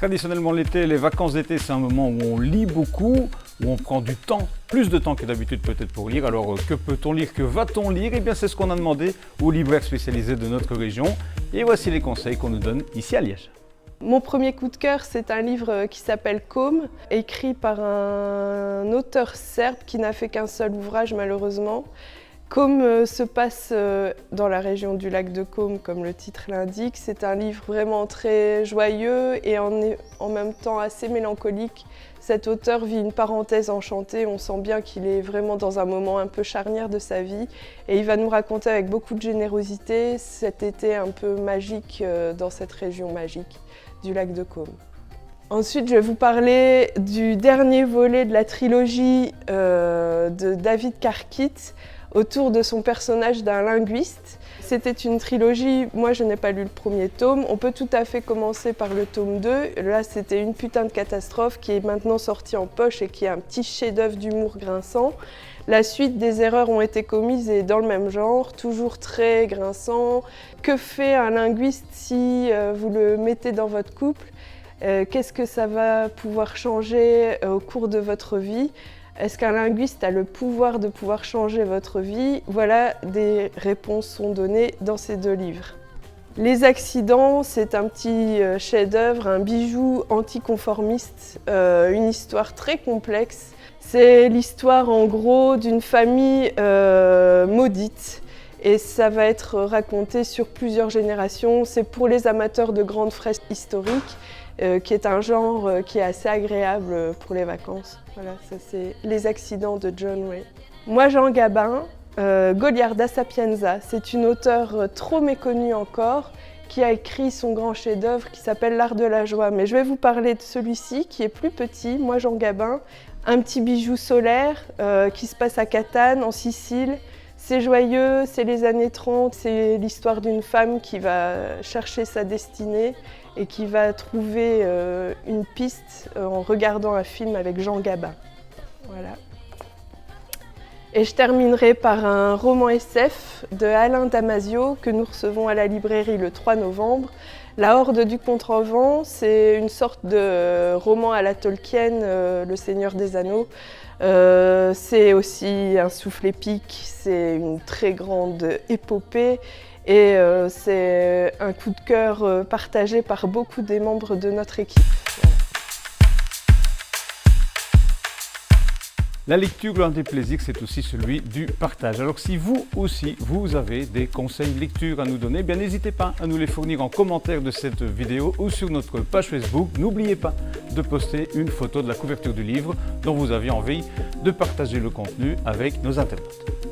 Traditionnellement l'été, les vacances d'été, c'est un moment où on lit beaucoup, où on prend du temps, plus de temps que d'habitude peut-être pour lire. Alors que peut-on lire, que va-t-on lire? Eh bien c'est ce qu'on a demandé aux libraires spécialisés de notre région. Et voici les conseils qu'on nous donne ici à Liège. Mon premier coup de cœur, c'est un livre qui s'appelle Côme, écrit par un auteur serbe qui n'a fait qu'un seul ouvrage malheureusement. Côme se passe dans la région du lac de Côme, comme le titre l'indique. C'est un livre vraiment très joyeux et en même temps assez mélancolique. Cet auteur vit une parenthèse enchantée, on sent bien qu'il est vraiment dans un moment un peu charnière de sa vie. Et il va nous raconter avec beaucoup de générosité cet été un peu magique dans cette région magique du lac de Côme. Ensuite, je vais vous parler du dernier volet de la trilogie de David Karkit, autour de son personnage d'un linguiste. C'était une trilogie, moi je n'ai pas lu le premier tome, on peut tout à fait commencer par le tome 2. Là c'était Une putain de catastrophe qui est maintenant sorti en poche et qui est un petit chef-d'œuvre d'humour grinçant. La suite des erreurs ont été commises et dans le même genre, toujours très grinçant. Que fait un linguiste si vous le mettez dans votre couple? Qu'est-ce que ça va pouvoir changer au cours de votre vie? Est-ce qu'un linguiste a le pouvoir de pouvoir changer votre vie? Voilà, des réponses sont données dans ces deux livres. Les accidents, c'est un petit chef-d'œuvre, un bijou anticonformiste, une histoire très complexe. C'est l'histoire en gros d'une famille maudite et ça va être raconté sur plusieurs générations. C'est pour les amateurs de grandes fresques historiques. Qui est un genre qui est assez agréable pour les vacances. Voilà, ça c'est Les accidents de John Ray. Moi, Jean Gabin, Goliarda Sapienza, c'est une auteure trop méconnue encore qui a écrit son grand chef-d'œuvre qui s'appelle L'Art de la joie. Mais je vais vous parler de celui-ci qui est plus petit, Moi Jean Gabin, un petit bijou solaire qui se passe à Catane, en Sicile. C'est joyeux, c'est les années 30, c'est l'histoire d'une femme qui va chercher sa destinée et qui va trouver une piste en regardant un film avec Jean Gabin. Voilà. Et je terminerai par un roman SF de Alain Damasio que nous recevons à la librairie le 3 novembre. La Horde du Contrevent, c'est une sorte de roman à la Tolkien, Le Seigneur des Anneaux. C'est aussi un souffle épique, c'est une très grande épopée et c'est un coup de cœur partagé par beaucoup des membres de notre équipe. Voilà. La lecture, l'un des plaisirs, c'est aussi celui du partage. Alors si vous aussi, vous avez des conseils lecture à nous donner, eh bien n'hésitez pas à nous les fournir en commentaire de cette vidéo ou sur notre page Facebook. N'oubliez pas de poster une photo de la couverture du livre dont vous aviez envie de partager le contenu avec nos internautes.